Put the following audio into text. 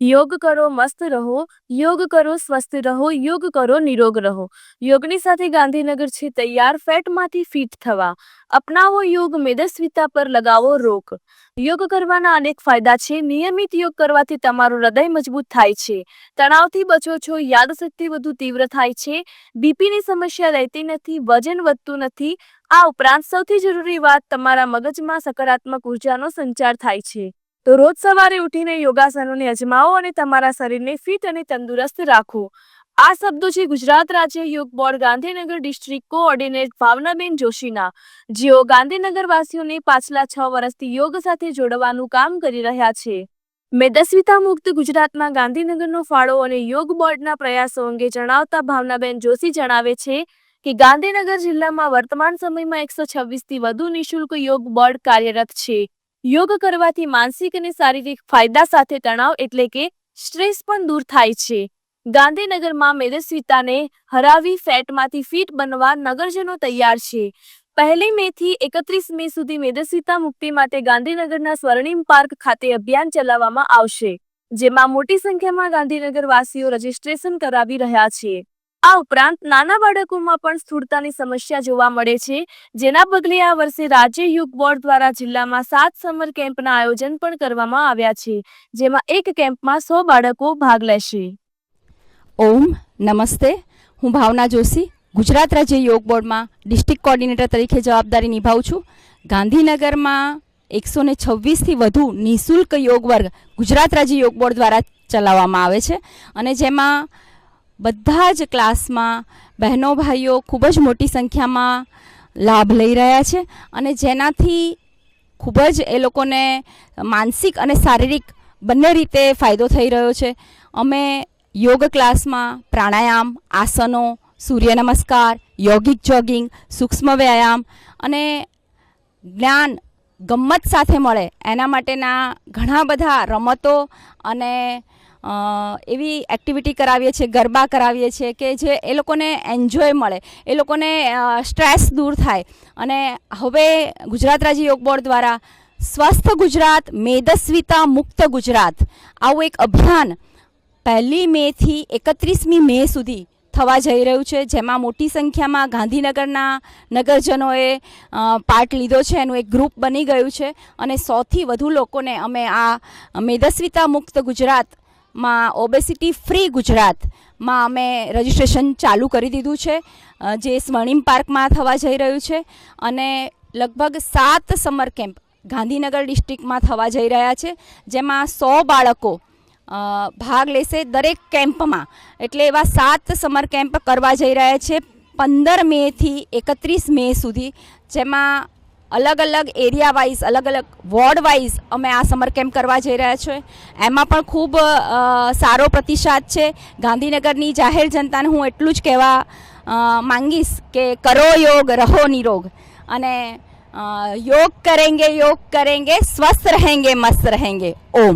યોગ કરો મસ્ત રહો, યોગ કરો સ્વસ્થ રહો, યોગ કરો નિરોગ રહો। યોગની સાથે ગાંધીનગર છે તૈયાર ફેટમાંથી ફિટ થવા। અપનાવો યોગ, મેદસ્વીતા પર લગાવો રોક। યોગ કરવાના અનેક ફાયદા છે। નિયમિત યોગ કરવાથી તમારું હૃદય મજબૂત થાય છે, તણાવથી બચો છો, યાદશક્તિ વધુ તીવ્ર થાય છે, બીપીની સમસ્યા રહેતી નથી, વજન વધતું નથી। આ ઉપરાંત સૌથી જરૂરી વાત, તમારા મગજમાં સકારાત્મક ઉર્જાનો સંચાર થાય છે। તો રોજ સવારે ઉઠીને યોગાસનોને અજમાવો અને તમારા શરીરને ફિટ અને તંદુરસ્ત રાખો। આ શબ્દો છે ગુજરાત રાજ્ય યોગ board Gandhinagar district coordinator Bhavnaben જોશીના, જેઓ ગાંધીનગર વાસીઓને પાછલા 6 વર્ષથી યોગ સાથે જોડવાનું કામ કરી રહ્યા છે। મેદસ્વીતા મુક્ત ગુજરાતમાં ગાંધીનગરનો ફાળો અને યોગ બોર્ડના પ્રયાસો અંગે જણાવતા ભાવનાબેન જોશી જણાવે છે કે ગાંધીનગર જિલ્લામાં વર્તમાન સમયમાં 126થી વધુ નિઃશુલ્ક યોગ બોર્ડ કાર્યરત છે। યોગ કરવાથી માનસિક અને શારીરિક ફાયદા સાથે તણાવ એટલે કે સ્ટ્રેસ પણ દૂર થાય છે। ગાંધીનગરમાં મેદસ્વીતાને હરાવી ફેટમાંથી ફિટ બનવા નગરજનો તૈયાર છે। 1 મે થી 31 મે સુધી મેદસ્વીતા મુક્તિ માટે ગાંધીનગરના સ્વર્ણિમ પાર્ક ખાતે અભિયાન ચલાવવામાં આવશે, જેમાં મોટી સંખ્યામાં ગાંધીનગર વાસીઓ રજીસ્ટ્રેશન કરાવી રહ્યા છે। આ ઉપરાંત નાના બાળકોમાં પણ સ્થૂળતાની સમસ્યા જોવા મળે છે, જેના પગલે આ વર્ષે રાજ્ય યોગ બોર્ડ દ્વારા જિલ્લામાં 7 સમર કેમ્પના આયોજન પણ કરવામાં આવ્યા છે, જેમાં એક કેમ્પમાં 100 બાળકો ભાગ લેશે। ઓમ નમસ્તે, હું ભાવના જોશી ગુજરાત રાજ્ય યોગ બોર્ડમાં ડિસ્ટ્રિક્ટ કોઓર્ડિનેટર તરીકે જવાબદારી નિભાવું છું। ગાંધીનગરમાં 126થી વધુ નિઃશુલ્ક યોગ વર્ગ ગુજરાત રાજ્ય યોગ બોર્ડ દ્વારા ચલાવવામાં આવે છે અને જેમાં બધા જ ક્લાસમાં બહેનો ભાઈઓ ખૂબ જ મોટી સંખ્યામાં લાભ લઈ રહ્યા છે અને જેનાથી ખૂબ જ એ લોકોને માનસિક અને શારીરિક બંને રીતે ફાયદો થઈ રહ્યો છે। અમે યોગ ક્લાસમાં પ્રાણાયામ, આસનો, સૂર્ય નમસ્કાર, યોગિક જોગિંગ, સૂક્ષ્મ વ્યાયામ અને જ્ઞાન ગમ્મત સાથે મળે એના માટેના ઘણા બધા રમતો અને એવી એક્ટિવિટી કરાવીએ છીએ, ગરબા કરાવીએ છીએ કે જે એ લોકોને એન્જોય મળે, એ લોકોને સ્ટ્રેસ દૂર થાય। અને હવે ગુજરાત રાજ્ય યોગ બોર્ડ દ્વારા સ્વસ્થ ગુજરાત, મેદસ્વીતા મુક્ત ગુજરાત આવું એક અભિયાન 1 મે થી 31 મે સુધી થવા જઈ રહ્યું છે, જેમાં મોટી સંખ્યામાં ગાંધીનગરના નગરજનોએ પાર્ટ લીધો છે। એનું એક ગ્રુપ બની ગયું છે અને 100થી વધુ લોકોને અમે આ મેદસ્વીતા મુક્ત ગુજરાતમાં ઓબેસિટી ફ્રી ગુજરાતમાં અમે રજિસ્ટ્રેશન ચાલુ કરી દીધું છે, જે સ્વર્ણિમ પાર્કમાં થવા જઈ રહ્યું છે અને લગભગ 7 સમર કેમ્પ ગાંધીનગર ડિસ્ટ્રિક્ટમાં થવા જઈ રહ્યા છે, જેમાં 100 બાળકો ભાગ લેશે દરેક કેમ્પમાં। એટલે એવા 7 સમર કેમ્પ કરવા જઈ રહ્યા છે 15 મે થી 31 મે સુધી, જેમાં અલગ અલગ એરિયા વાઇઝ, અલગ અલગ વોર્ડ વાઇઝ અમે આ સમર કેમ્પ કરવા જઈ રહ્યા છીએ। એમાં પણ ખૂબ સારો પ્રતિસાદ છે। ગાંધીનગરની જાહેર જનતાને હું એટલું જ કહેવા માંગીશ કે કરો યોગ, રહો નિરોગ અને યોગ કરેંગે સ્વસ્થ રહેંગે મસ્ત રહેંગે। ઓમ।